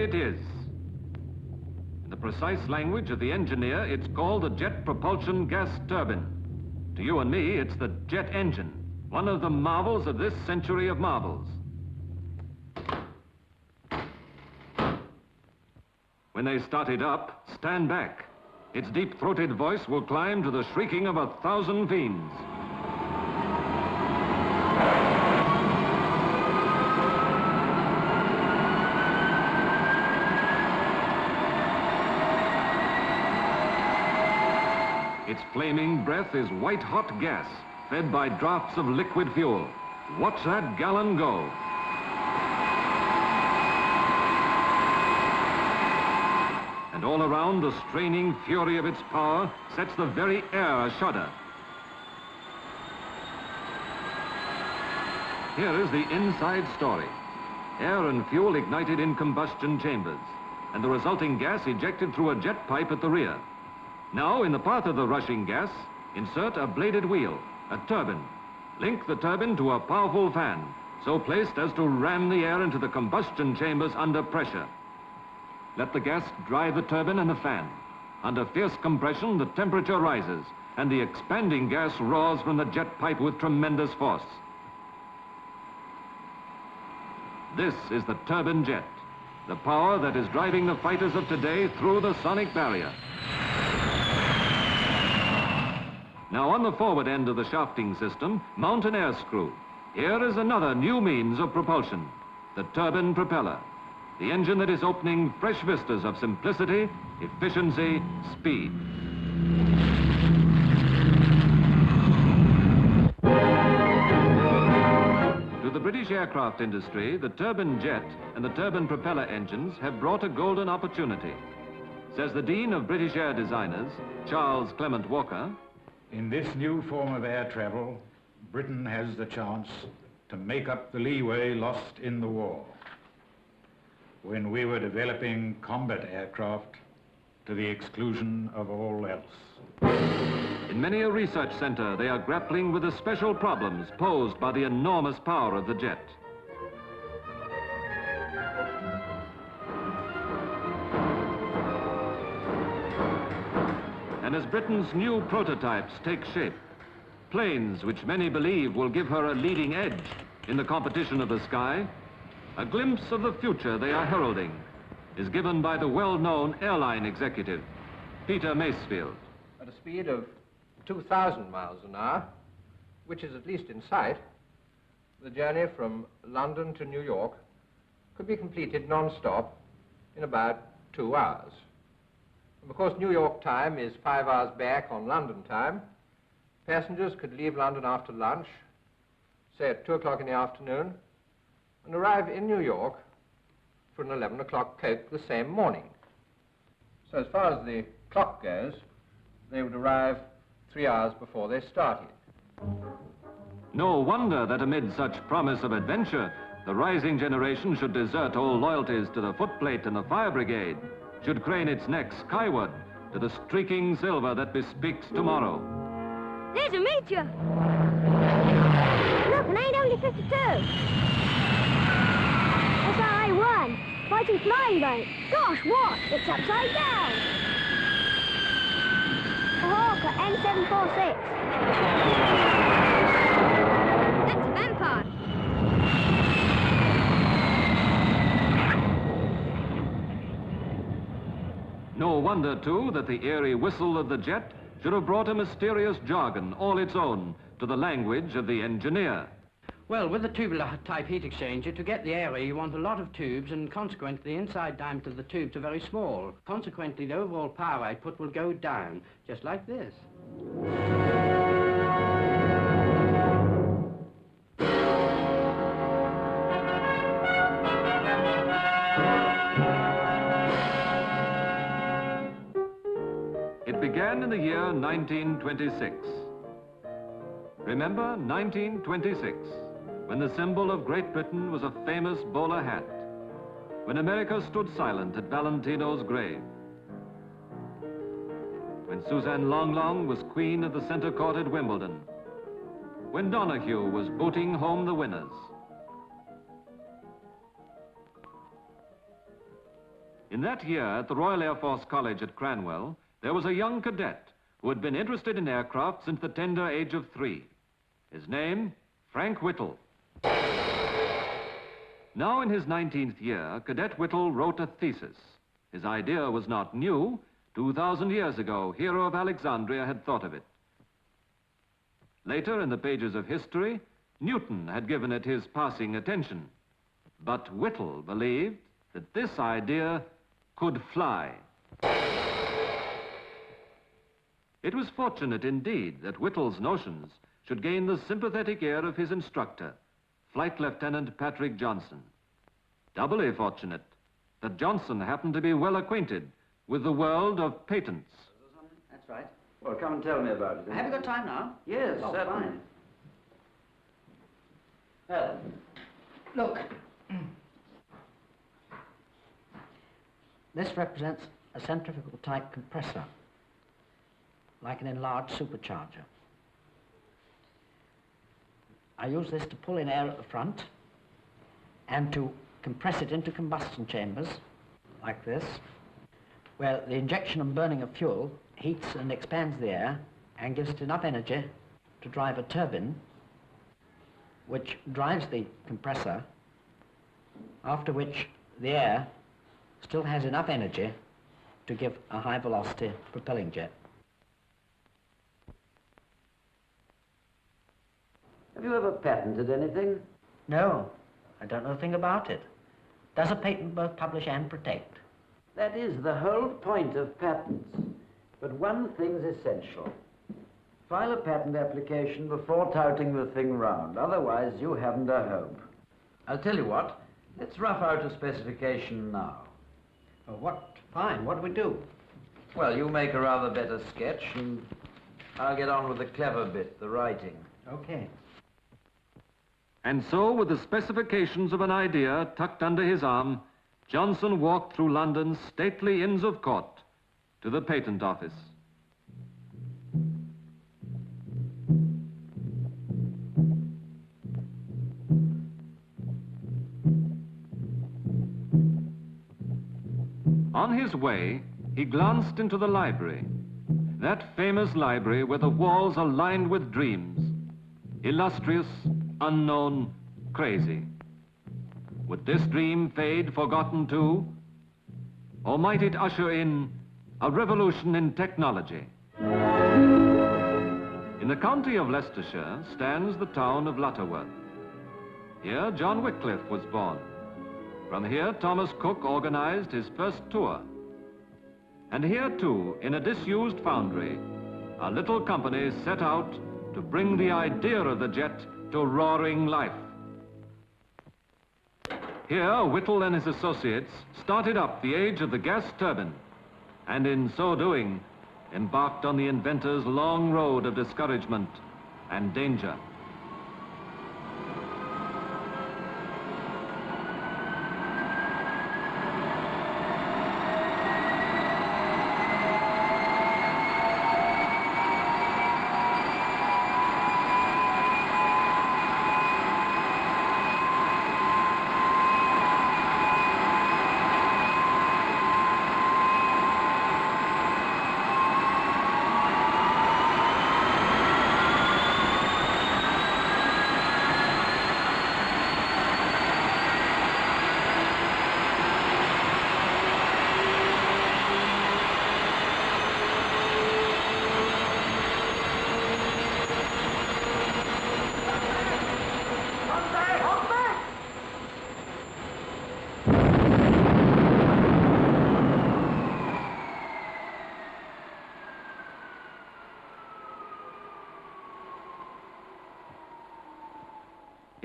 it is. In the precise language of the engineer, it's called the jet propulsion gas turbine. To you and me, it's the jet engine, one of the marvels of this century of marvels. When they start it up, stand back. Its deep-throated voice will climb to the shrieking of 1,000 fiends. Its flaming breath is white-hot gas, fed by drafts of liquid fuel. Watch that gallon go. And all around, the straining fury of its power sets the very air a-shudder. Here is the inside story. Air and fuel ignited in combustion chambers, and the resulting gas ejected through a jet pipe at the rear. Now, in the path of the rushing gas, insert a bladed wheel, a turbine. Link the turbine to a powerful fan, so placed as to ram the air into the combustion chambers under pressure. Let the gas drive the turbine and the fan. Under fierce compression, the temperature rises, and the expanding gas roars from the jet pipe with tremendous force. This is the turbine jet, the power that is driving the fighters of today through the sonic barrier. Now, on the forward end of the shafting system, mount an air screw. Here is another new means of propulsion, the turbine propeller, the engine that is opening fresh vistas of simplicity, efficiency, speed. To the British aircraft industry, the turbine jet and the turbine propeller engines have brought a golden opportunity. Says the Dean of British Air Designers, Charles Clement Walker, in this new form of air travel, Britain has the chance to make up the leeway lost in the war, when we were developing combat aircraft to the exclusion of all else. In many a research center, they are grappling with the special problems posed by the enormous power of the jet. And as Britain's new prototypes take shape, planes which many believe will give her a leading edge in the competition of the sky, a glimpse of the future they are heralding is given by the well-known airline executive, Peter Masefield. At a speed of 2,000 miles an hour, which is at least in sight, the journey from London to New York could be completed non-stop in about 2 hours. And because New York time is 5 hours back on London time, passengers could leave London after lunch, say at 2 o'clock in the afternoon, and arrive in New York for an 11 o'clock coach the same morning. So as far as the clock goes, they would arrive 3 hours before they started. No wonder that amid such promise of adventure, the rising generation should desert all loyalties to the footplate and the fire brigade, should crane its neck skyward to the streaking silver that bespeaks tomorrow. There's a Major! Look, an 852! SRI-1, fighting flying boat. Gosh, what? It's upside down! A Hawker N746. That's a vampire. No wonder, too, that the airy whistle of the jet should have brought a mysterious jargon all its own to the language of the engineer. Well, with the tubular type heat exchanger, to get the air, you want a lot of tubes, and consequently, the inside diameter of the tubes are very small. Consequently, the overall power output will go down, just like this. It began in the year 1926. Remember 1926, when the symbol of Great Britain was a famous bowler hat, when America stood silent at Valentino's grave, when Suzanne Longlong was queen of the center court at Wimbledon, when Donahue was booting home the winners. In that year, at the Royal Air Force College at Cranwell, there was a young cadet who had been interested in aircraft since the tender age of 3. His name, Frank Whittle. Now in his 19th year, Cadet Whittle wrote a thesis. His idea was not new. 2,000 years ago, Hero of Alexandria had thought of it. Later, in the pages of history, Newton had given it his passing attention. But Whittle believed that this idea could fly. It was fortunate indeed that Whittle's notions should gain the sympathetic ear of his instructor, Flight Lieutenant Patrick Johnson. Doubly fortunate that Johnson happened to be well acquainted with the world of patents. That's right. Well, come and tell me about it. Have you got time now? Yes, Oh, certainly. fine. Well, Look. This represents a centrifugal type compressor, like an enlarged supercharger. I use this to pull in air at the front and to compress it into combustion chambers, like this, where the injection and burning of fuel heats and expands the air and gives it enough energy to drive a turbine, which drives the compressor, after which the air still has enough energy to give a high velocity propelling jet. have you ever patented anything? No, I don't know a thing about it. Does a patent both publish and protect? That is the whole point of patents. But one thing's essential. File a patent application before touting the thing round. Otherwise, you haven't a hope. I'll tell you what. Let's rough out a specification now. Oh, what? Fine. What do we do? Well, you make a rather better sketch, and I'll get on with the clever bit, the writing. Okay. And so, with the specifications of an idea tucked under his arm, Johnson walked through London's stately Inns of Court to the patent office. On his way, he glanced into the library, that famous library where the walls are lined with dreams, illustrious, unknown, crazy. Would this dream fade forgotten too? Or might it usher in a revolution in technology? In the county of Leicestershire stands the town of Lutterworth. Here John Wycliffe was born. From here Thomas Cook organized his first tour. And here too, in a disused foundry, a little company set out to bring the idea of the jet to roaring life. Here, Whittle and his associates started up the age of the gas turbine, and in so doing, embarked on the inventor's long road of discouragement and danger.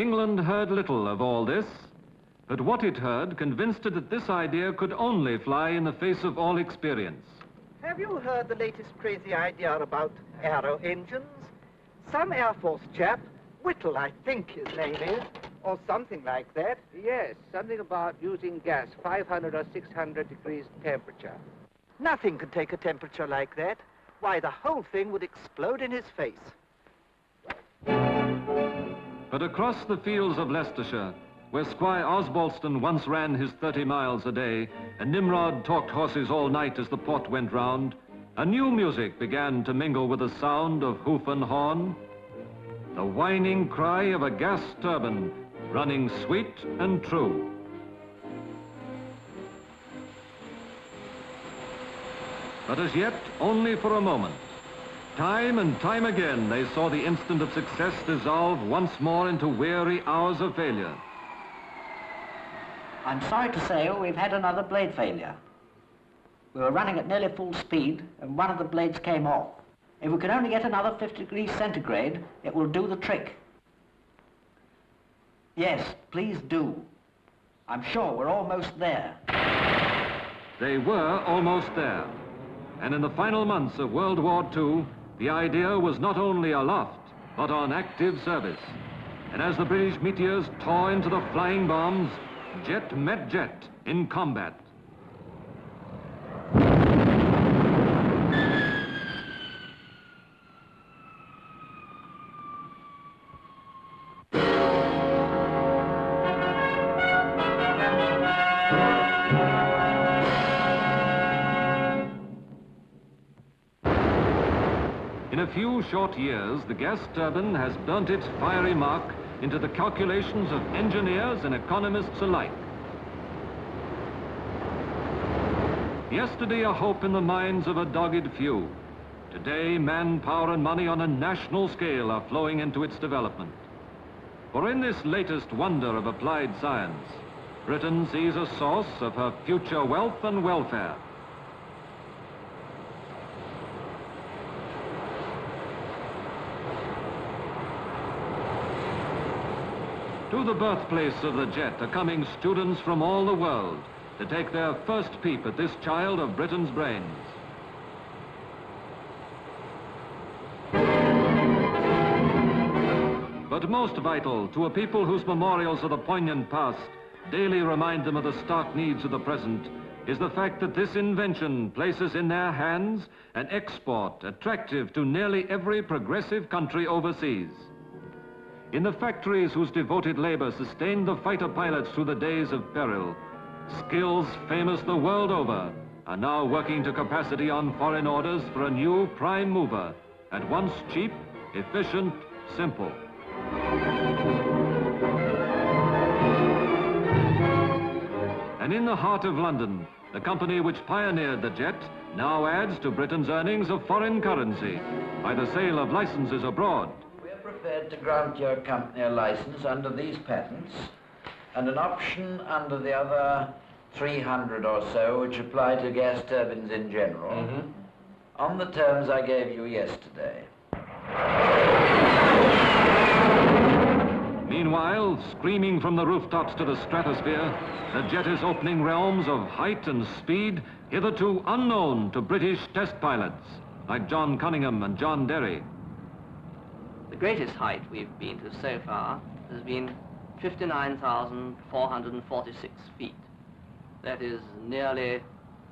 England heard little of all this, but what it heard convinced it that this idea could only fly in the face of all experience. Have you heard the latest crazy idea about aero engines? Some Air Force chap, Whittle I think his name is, or something like that. Yes, something about using gas, 500 or 600 degrees temperature. Nothing could take a temperature like that. Why, the whole thing would explode in his face. But across the fields of Leicestershire, where Squire Osbaldeston once ran his 30 miles a day, and Nimrod talked horses all night as the port went round, a new music began to mingle with the sound of hoof and horn, the whining cry of a gas turbine running sweet and true. But as yet, only for a moment. Time and time again, they saw the instant of success dissolve once more into weary hours of failure. I'm sorry to say we've had another blade failure. We were running at nearly full speed and one of the blades came off. If we can only get another 50 degrees centigrade, it will do the trick. Yes, please do. I'm sure we're almost there. They were almost there. And in the final months of World War II, the idea was not only aloft, but on active service. And as the British meteors tore into the flying bombs, jet met jet in combat. In a few short years, the gas turbine has burnt its fiery mark into the calculations of engineers and economists alike. Yesterday, a hope in the minds of a dogged few. Today, manpower and money on a national scale are flowing into its development. For in this latest wonder of applied science, Britain sees a source of her future wealth and welfare. To the birthplace of the jet are coming students from all the world to take their first peep at this child of Britain's brains. But most vital to a people whose memorials of the poignant past daily remind them of the stark needs of the present is the fact that this invention places in their hands an export attractive to nearly every progressive country overseas. In the factories whose devoted labor sustained the fighter pilots through the days of peril, skills famous the world over are now working to capacity on foreign orders for a new prime mover, at once cheap, efficient, simple. And in the heart of London, the company which pioneered the jet now adds to Britain's earnings of foreign currency by the sale of licenses abroad. Prepared to grant your company a license under these patents and an option under the other 300 or so which apply to gas turbines in general, on the terms I gave you yesterday. Meanwhile, screaming from the rooftops to the stratosphere, the jet is opening realms of height and speed hitherto unknown to British test pilots like John Cunningham and John Derry. The greatest height we've been to so far has been 59,446 feet. That is nearly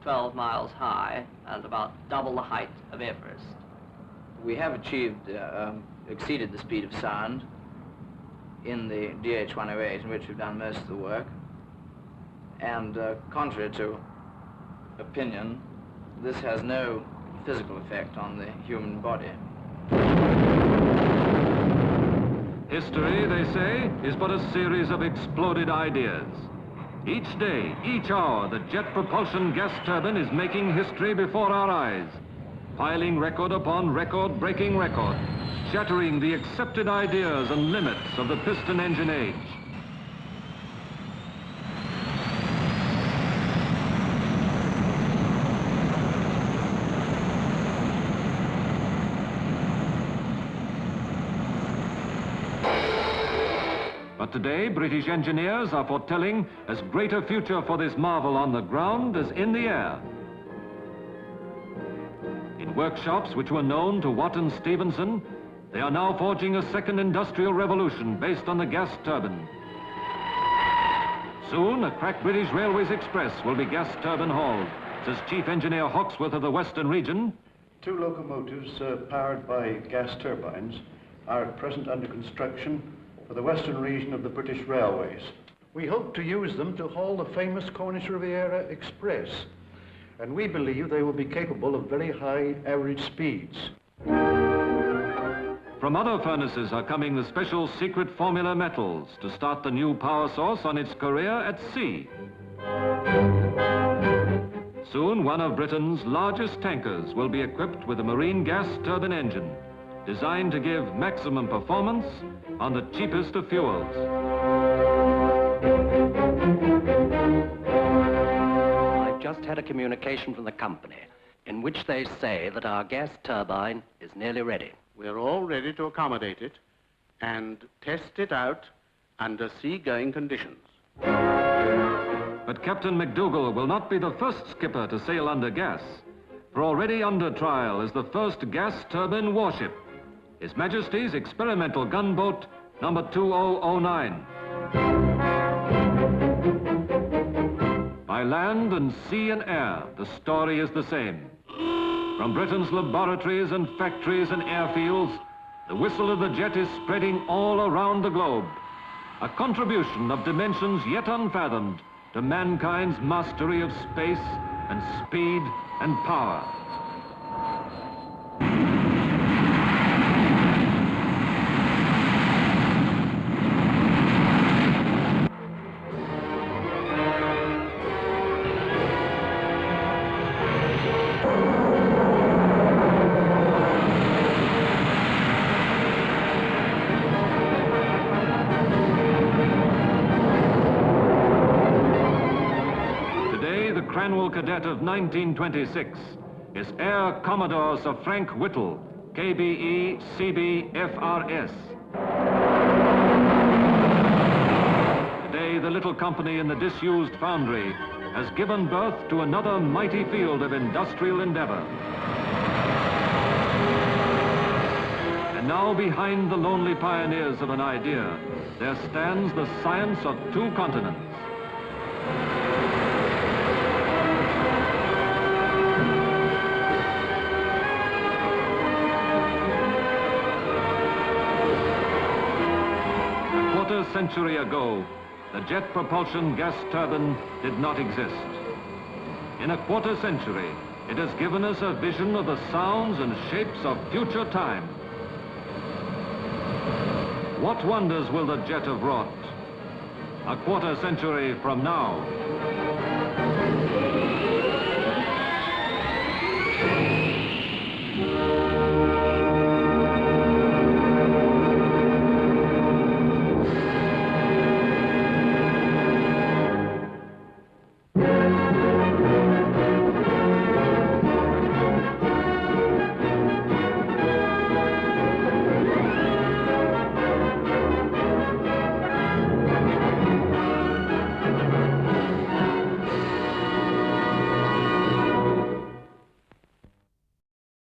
12 miles high and about double the height of Everest. We have exceeded the speed of sound in the DH-108, in which we've done most of the work. And contrary to opinion, this has no physical effect on the human body. History, they say, is but a series of exploded ideas. Each day, each hour, the jet propulsion gas turbine is making history before our eyes, piling record upon record, breaking record, shattering the accepted ideas and limits of the piston engine age. But today, British engineers are foretelling as great a future for this marvel on the ground as in the air. In workshops which were known to Watt and Stevenson, they are now forging a second industrial revolution based on the gas turbine. Soon, a crack British Railways Express will be gas turbine hauled, says Chief Engineer Hawksworth of the Western Region. 2 locomotives powered by gas turbines are at present under construction for the western region of the British Railways. We hope to use them to haul the famous Cornish Riviera Express, and we believe they will be capable of very high average speeds. From other furnaces are coming the special secret formula metals to start the new power source on its career at sea. Soon, one of Britain's largest tankers will be equipped with a marine gas turbine engine designed to give maximum performance on the cheapest of fuels. I've just had a communication from the company in which they say that our gas turbine is nearly ready. We're all ready to accommodate it and test it out under sea-going conditions. But Captain McDougall will not be the first skipper to sail under gas, for already under trial is the first gas turbine warship, His Majesty's experimental gunboat number 2009. By land and sea and air, the story is the same. From Britain's laboratories and factories and airfields, the whistle of the jet is spreading all around the globe. A contribution of dimensions yet unfathomed to mankind's mastery of space and speed and power. Cadet of 1926 is Air Commodore Sir Frank Whittle, KBE CBFRS. Today, the little company in the disused foundry has given birth to another mighty field of industrial endeavor. And now, behind the lonely pioneers of an idea, there stands the science of two continents. A century ago, the jet propulsion gas turbine did not exist. In a quarter century, it has given us a vision of the sounds and shapes of future time. What wonders will the jet have wrought? A quarter century from now.